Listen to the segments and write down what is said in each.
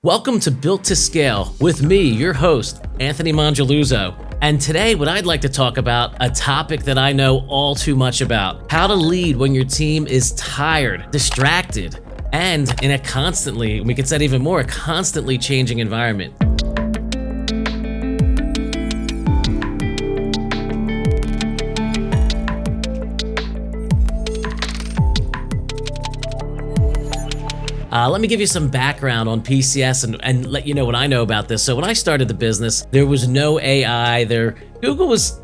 Welcome to Built to Scale with me, your host, Anthony Mongeluzo. And today, what I'd like to talk about, a topic that I know all too much about: how to lead when your team is tired, distracted, and in a constantly, we could say even more, a constantly changing environment. Let me give you some background on PCS and let you know what I know about this. So when I started the business, there was no AI there. Google was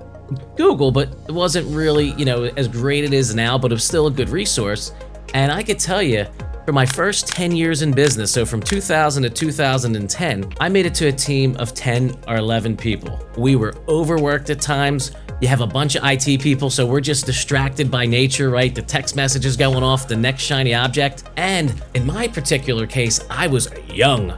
Google, but it wasn't really, as great it is now, but it was still a good resource. And I could tell you, for my first 10 years in business, so from 2000 to 2010, I made it to a team of 10 or 11 people. We were overworked at times. You have a bunch of IT people, so we're just distracted by nature, right? The text messages going off, the next shiny object. And in my particular case, I was young.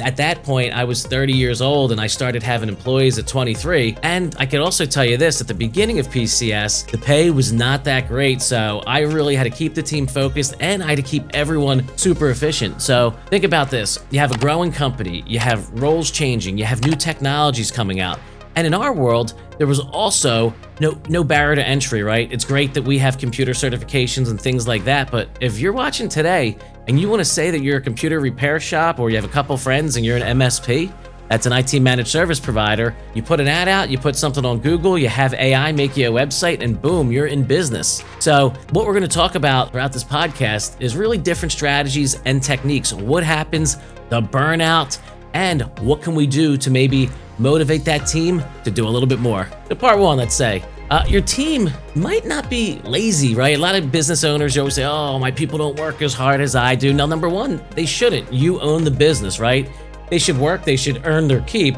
At that point, I was 30 years old and I started having employees at 23. And I could also tell you this, at the beginning of PCS, the pay was not that great. So I really had to keep the team focused and I had to keep everyone super efficient. So think about this. You have a growing company, you have roles changing, you have new technologies coming out. And in our world, there was also no barrier to entry, right? It's great that we have computer certifications and things like that, but if you're watching today and you want to say that you're a computer repair shop or you have a couple friends and you're an MSP, that's an IT managed service provider, you put an ad out, you put something on Google, you have AI make you a website, and boom, you're in business. So what we're going to talk about throughout this podcast is really different strategies and techniques. What happens, the burnout, and what can we do to maybe motivate that team to do a little bit more. So part one, let's say, your team might not be lazy, right? A lot of business owners always say, oh, my people don't work as hard as I do. Now, number one, they shouldn't. You own the business, right? They should work, they should earn their keep,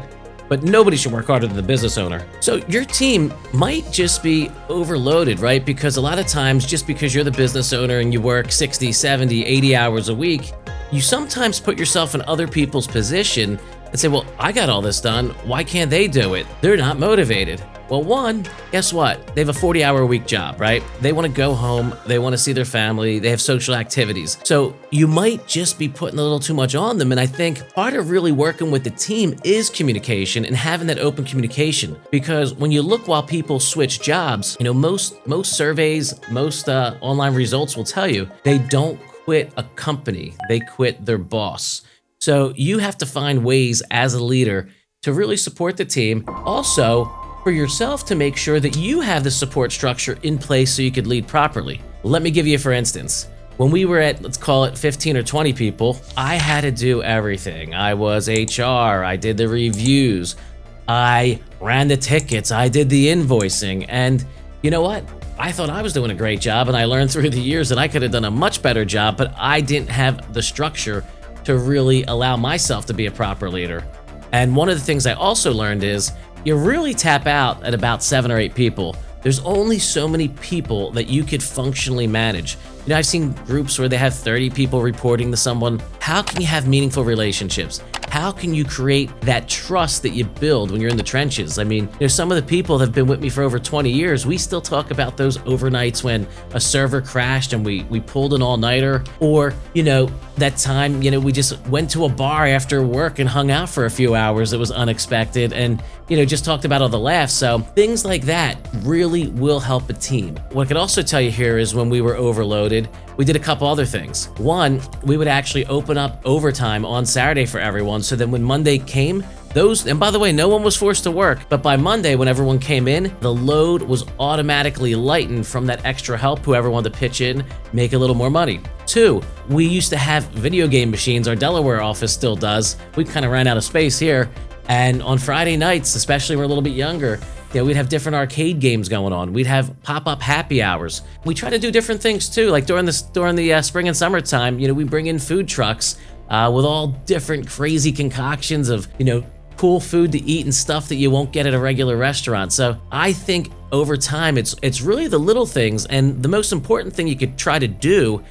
but nobody should work harder than the business owner. So your team might just be overloaded, right? Because a lot of times, just because you're the business owner and you work 60, 70, 80 hours a week, you sometimes put yourself in other people's position and say, well, I got all this done. Why can't they do it? They're not motivated. Well, one, guess what? They have a 40-hour-a-week job, right? They want to go home. They want to see their family. They have social activities. So you might just be putting a little too much on them. And I think part of really working with the team is communication and having that open communication. Because when you look while people switch jobs, most surveys, most online results will tell you they don't quit a company. They quit their boss. So you have to find ways as a leader to really support the team. Also, for yourself to make sure that you have the support structure in place so you could lead properly. Let me give you, for instance, when we were at, let's call it 15 or 20 people, I had to do everything. I was HR, I did the reviews, I ran the tickets, I did the invoicing, and you know what? I thought I was doing a great job, and I learned through the years that I could have done a much better job, but I didn't have the structure to really allow myself to be a proper leader. And one of the things I also learned is you really tap out at about 7 or 8 people. There's only so many people that you could functionally manage. I've seen groups where they have 30 people reporting to someone. How can you have meaningful relationships? How can you create that trust that you build when you're in the trenches? Some of the people that have been with me for over 20 years, we still talk about those overnights when a server crashed and we pulled an all-nighter, or, that time, we just went to a bar after work and hung out for a few hours. It was unexpected and, just talked about all the laughs. So things like that really will help a team. What I could also tell you here is when we were overloaded, we did a couple other things. One, we would actually open up overtime on Saturday for everyone. So then when Monday came, and by the way, no one was forced to work, but by Monday, when everyone came in, the load was automatically lightened from that extra help, whoever wanted to pitch in, make a little more money. 2, we used to have video game machines. Our Delaware office still does. We kind of ran out of space here. And on Friday nights, especially when we're a little bit younger, we'd have different arcade games going on. We'd have pop-up happy hours. We try to do different things too. Like during the spring and summertime, we bring in food trucks with all different crazy concoctions of, cool food to eat and stuff that you won't get at a regular restaurant. So I think over time, it's really the little things, and the most important thing you could try to do,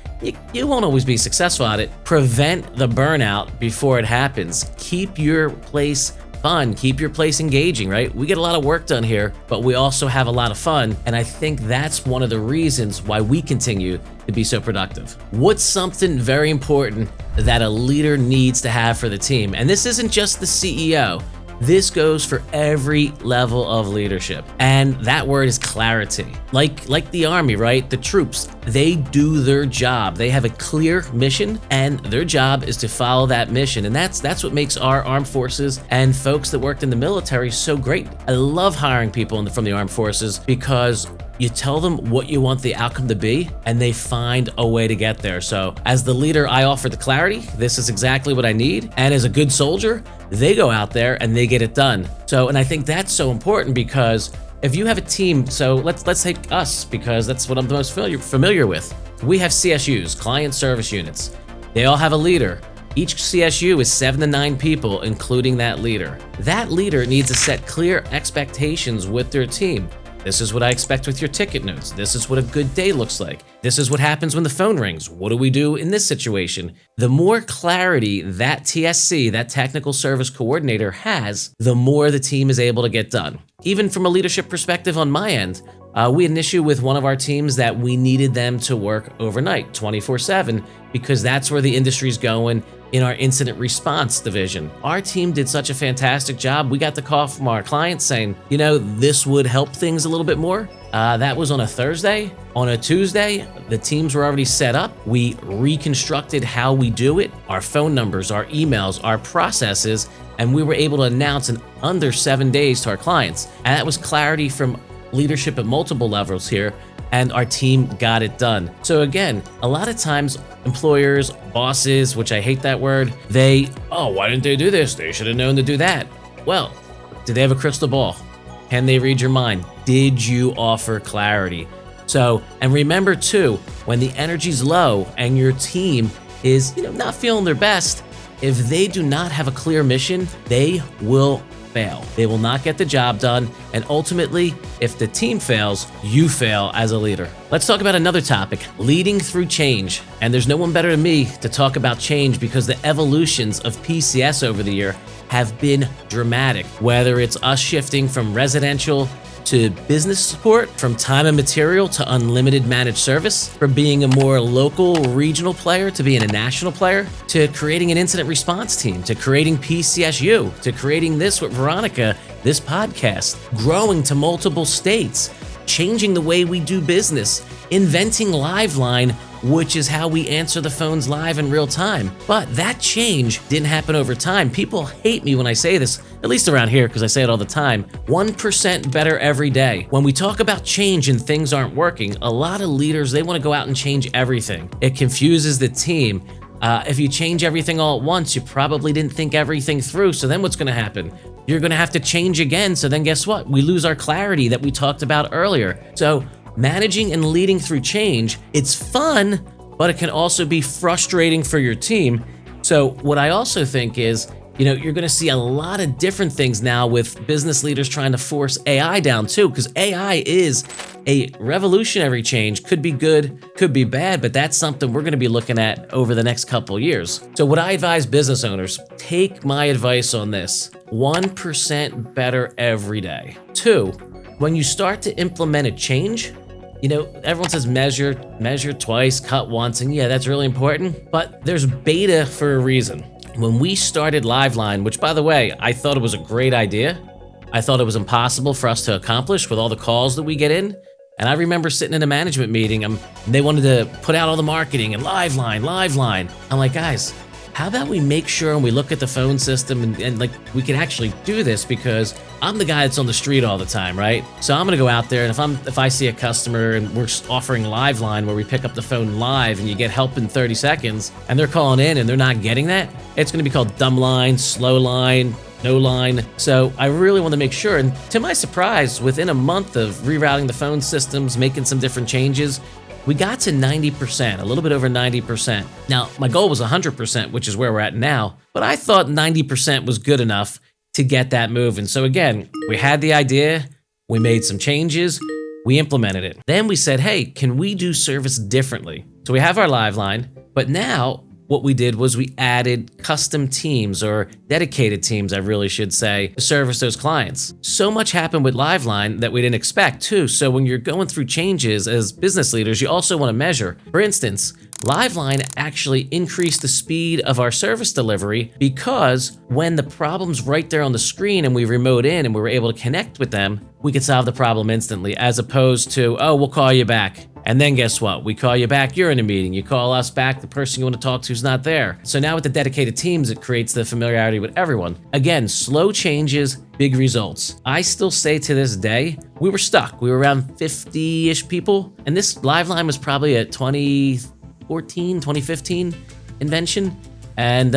you won't always be successful at it, prevent the burnout before it happens. Keep your place fun, keep your place engaging, right? We get a lot of work done here, but we also have a lot of fun, and I think that's one of the reasons why we continue to be so productive. What's something very important that a leader needs to have for the team? And this isn't just the CEO. This goes for every level of leadership. And that word is clarity. Like the army, right? The troops, they do their job. They have a clear mission, and their job is to follow that mission. And that's what makes our armed forces and folks that worked in the military so great. I love hiring people from the armed forces because you tell them what you want the outcome to be, and they find a way to get there. So as the leader, I offer the clarity. This is exactly what I need. And as a good soldier, they go out there and they get it done. So, and I think that's so important because if you have a team, so let's take us, because that's what I'm the most familiar with. We have CSUs, client service units. They all have a leader. Each CSU is 7 to 9 people, including that leader. That leader needs to set clear expectations with their team. This is what I expect with your ticket notes. This is what a good day looks like. This is what happens when the phone rings. What do we do in this situation? The more clarity that TSC, that technical service coordinator, has, the more the team is able to get done. Even from a leadership perspective on my end, we had an issue with one of our teams that we needed them to work overnight, 24/7, because that's where the industry's going in our incident response division. Our team did such a fantastic job. We got the call from our client saying, this would help things a little bit more. That was on a Thursday. On a Tuesday, the teams were already set up. We reconstructed how we do it, our phone numbers, our emails, our processes, and we were able to announce in under 7 days to our clients. And that was clarity from leadership at multiple levels here, and our team got it done. So again, a lot of times employers, bosses, which I hate that word, why didn't they do this? They should have known to do that. Well, do they have a crystal ball? Can they read your mind? Did you offer clarity? So, and remember too, when the energy's low and your team is, not feeling their best, if they do not have a clear mission, they will fail. They will not get the job done, and ultimately, if the team fails, you fail as a leader. Let's talk about another topic, leading through change. And there's no one better than me to talk about change because the evolutions of PCS over the year have been dramatic. Whether it's us shifting from residential to business support, from time and material to unlimited managed service, from being a more local, regional player to being a national player, to creating an incident response team, to creating PCSU, to creating this with Veronica, this podcast, growing to multiple states, changing the way we do business, inventing Liveline, which is how we answer the phones live in real time. But that change didn't happen over time. People hate me when I say this, at least around here, because I say it all the time. 1% better every day. When we talk about change and things aren't working, a lot of leaders, they want to go out and change everything. It confuses the team. If you change everything all at once, you probably didn't think everything through. So then what's going to happen? You're going to have to change again. So then guess what? We lose our clarity that we talked about earlier. So managing and leading through change, it's fun, but it can also be frustrating for your team. So what I also think is, you're going to see a lot of different things now with business leaders trying to force AI down too, because AI is a revolutionary change. Could be good, could be bad, but that's something we're going to be looking at over the next couple of years. So what I advise business owners, take my advice on this. 1% better every day. 2, when you start to implement a change, everyone says measure twice, cut once, and yeah, that's really important, but there's beta for a reason. When we started Liveline, which by the way, I thought it was a great idea. I thought it was impossible for us to accomplish with all the calls that we get in. And I remember sitting in a management meeting and they wanted to put out all the marketing and Liveline. I'm like, guys, how about we make sure and we look at the phone system and like we can actually do this, because I'm the guy that's on the street all the time, right? So I'm gonna go out there, and if I see a customer and we're offering Liveline where we pick up the phone live and you get help in 30 seconds and they're calling in and they're not getting that, it's gonna be called dumb line, slow line, no line. So I really want to make sure, and to my surprise, within a month of rerouting the phone systems, making some different changes, we got to 90%, a little bit over 90%. Now, my goal was 100%, which is where we're at now, but I thought 90% was good enough to get that moving. So again, we had the idea, we made some changes, we implemented it. Then we said, hey, can we do service differently? So we have our Liveline, but now what we did was we added custom teams, or dedicated teams, I really should say, to service those clients. So much happened with Liveline that we didn't expect too. So when you're going through changes as business leaders, you also want to measure. For instance, Liveline actually increased the speed of our service delivery because when the problem's right there on the screen and we remote in and we were able to connect with them, we could solve the problem instantly, as opposed to, oh, we'll call you back. And then guess what? We call you back, you're in a meeting. You call us back, the person you want to talk to is not there. So now with the dedicated teams, it creates the familiarity with everyone. Again, slow changes, big results. I still say to this day, we were stuck. We were around 50-ish people. And this Liveline was probably a 2014, 2015 invention. And,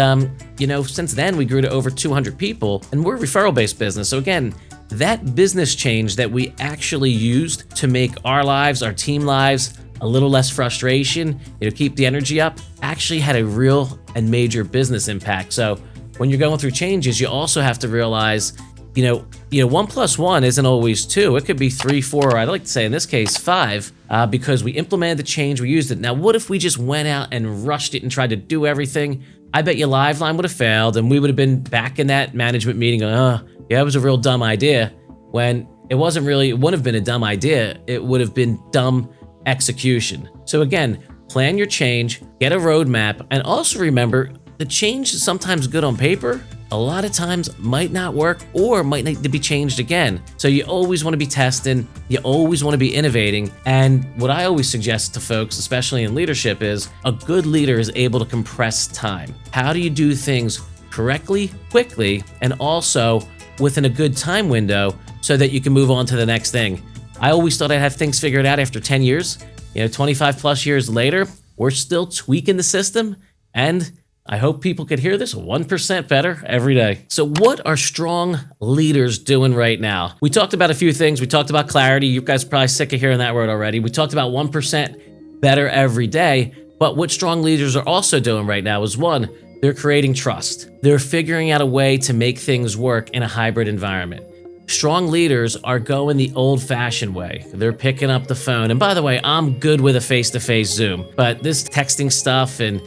since then we grew to over 200 people, and we're a referral-based business. So again, that business change that we actually used to make our lives, our team lives, a little less frustration, keep the energy up, actually had a real and major business impact. So when you're going through changes, you also have to realize, 1 plus 1 isn't always 2. It could be 3, 4, or I'd like to say in this case 5, because we implemented the change, we used it. Now, what if we just went out and rushed it and tried to do everything? I bet your Liveline would have failed, and we would have been back in that management meeting going, yeah, it was a real dumb idea, when it wouldn't have been a dumb idea, it would have been dumb execution. So again, plan your change, get a roadmap, and also remember, the change is sometimes good on paper, a lot of times might not work or might need to be changed again. So you always want to be testing, you always want to be innovating. And what I always suggest to folks, especially in leadership, is a good leader is able to compress time. How do you do things correctly, quickly, and also within a good time window so that you can move on to the next thing? I always thought I'd have things figured out after 10 years. 25 plus years later, we're still tweaking the system, and I hope people could hear this 1% better every day. So what are strong leaders doing right now? We talked about a few things. We talked about clarity. You guys are probably sick of hearing that word already. We talked about 1% better every day. But what strong leaders are also doing right now is, one, they're creating trust. They're figuring out a way to make things work in a hybrid environment. Strong leaders are going the old-fashioned way. They're picking up the phone. And by the way, I'm good with a face-to-face Zoom. But this texting stuff and,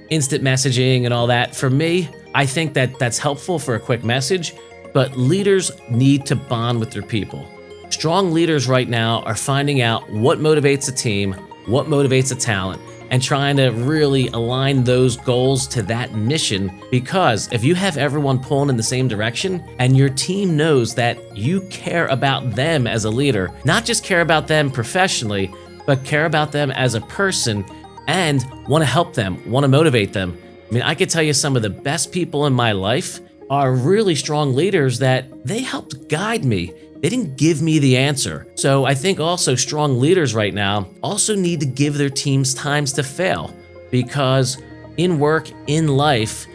instant messaging and all that, for me, I think that's helpful for a quick message, but leaders need to bond with their people. Strong leaders right now are finding out what motivates a team, what motivates a talent, and trying to really align those goals to that mission, because if you have everyone pulling in the same direction and your team knows that you care about them as a leader, not just care about them professionally, but care about them as a person and want to help them, want to motivate them. I mean, I could tell you some of the best people in my life are really strong leaders that they helped guide me. They didn't give me the answer. So I think also strong leaders right now also need to give their teams times to fail, because in work, in life,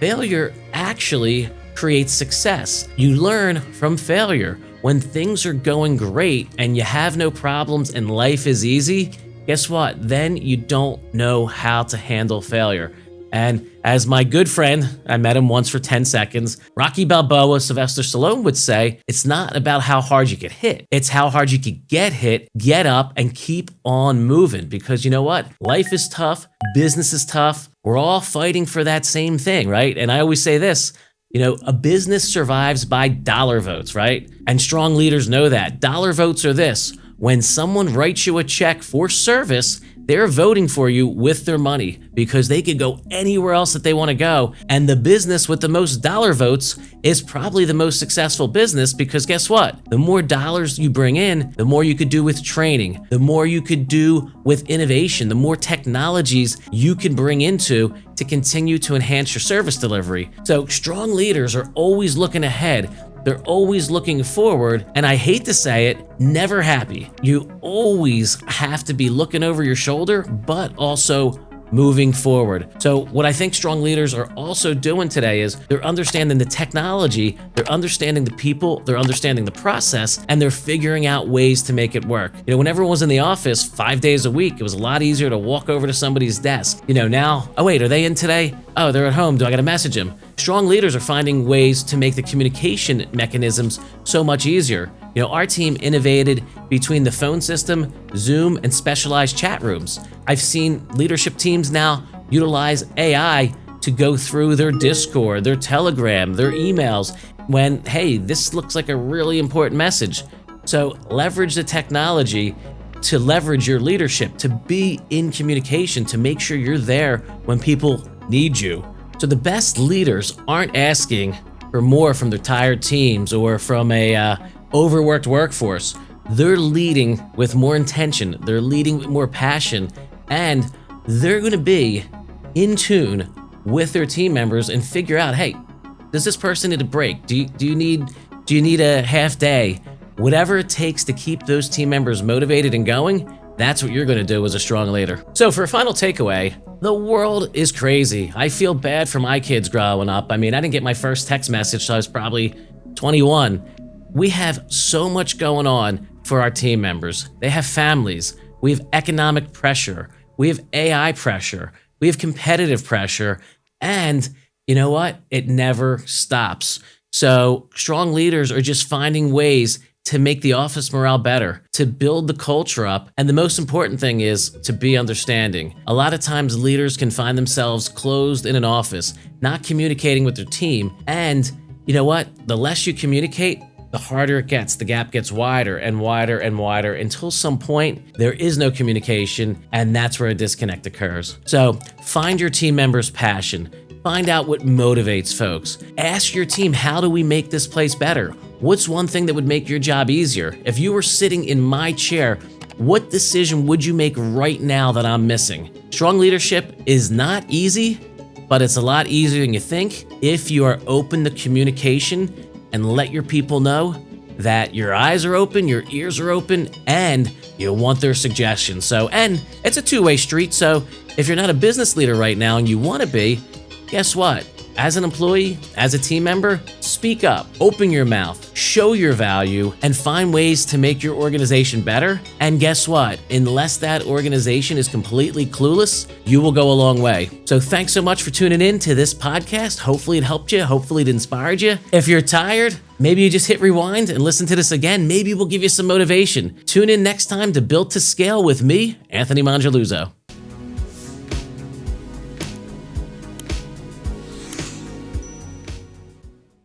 failure actually creates success. You learn from failure. When things are going great and you have no problems and life is easy, guess what? Then you don't know how to handle failure. And as my good friend, I met him once for 10 seconds, Rocky Balboa, Sylvester Stallone would say, it's not about how hard you get hit. It's how hard you could get hit, get up, and keep on moving. Because you know what? Life is tough. Business is tough. We're all fighting for that same thing, right? And I always say this, a business survives by dollar votes, right? And strong leaders know that. Dollar votes are this: when someone writes you a check for service, they're voting for you with their money, because they could go anywhere else that they want to go. And the business with the most dollar votes is probably the most successful business, because guess what? The more dollars you bring in, the more you could do with training, the more you could do with innovation, the more technologies you can bring into to continue to enhance your service delivery. So strong leaders are always looking ahead. They're always looking forward, and I hate to say it, never happy. You always have to be looking over your shoulder, but also moving forward. So what I think strong leaders are also doing today is they're understanding the technology, they're understanding the people, they're understanding the process, and they're figuring out ways to make it work. When everyone was in the office 5 days a week, it was a lot easier to walk over to somebody's desk. Now, oh wait, are they in today? Oh, they're at home. Do I gotta message them? Strong leaders are finding ways to make the communication mechanisms so much easier. Our team innovated between the phone system, Zoom, and specialized chat rooms. I've seen leadership teams now utilize AI to go through their Discord, their Telegram, their emails when, hey, this looks like a really important message. So leverage the technology to leverage your leadership, to be in communication, to make sure you're there when people need you. So the best leaders aren't asking for more from their tired teams or from a overworked workforce. They're leading with more intention, they're leading with more passion, and they're going to be in tune with their team members and figure out, hey, does this person need a break? Do you need a half day? Whatever it takes to keep those team members motivated and going, that's what you're going to do as a strong leader. So for a final takeaway, the world is crazy. I feel bad for my kids growing up. I mean, I didn't get my first text message till I was probably 21. We have so much going on for our team members. They have families. We have economic pressure. We have AI pressure. We have competitive pressure. And you know what? It never stops. So strong leaders are just finding ways to make the office morale better, to build the culture up. And the most important thing is to be understanding. A lot of times leaders can find themselves closed in an office, not communicating with their team. And you know what? The less you communicate, the harder it gets. The gap gets wider and wider and wider until some point there is no communication, and that's where a disconnect occurs. So find your team members' passion. Find out what motivates folks. Ask your team, how do we make this place better? What's one thing that would make your job easier? If you were sitting in my chair, what decision would you make right now that I'm missing? Strong leadership is not easy, but it's a lot easier than you think if you are open to communication and let your people know that your eyes are open, your ears are open, and you want their suggestions. So, and it's a two-way street. So if you're not a business leader right now and you want to be, guess what? As an employee, as a team member, speak up, open your mouth, show your value, and find ways to make your organization better. And guess what? Unless that organization is completely clueless, you will go a long way. So thanks so much for tuning in to this podcast. Hopefully it helped you. Hopefully it inspired you. If you're tired, maybe you just hit rewind and listen to this again. Maybe we'll give you some motivation. Tune in next time to Built to Scale with me, Anthony Mongeluzo.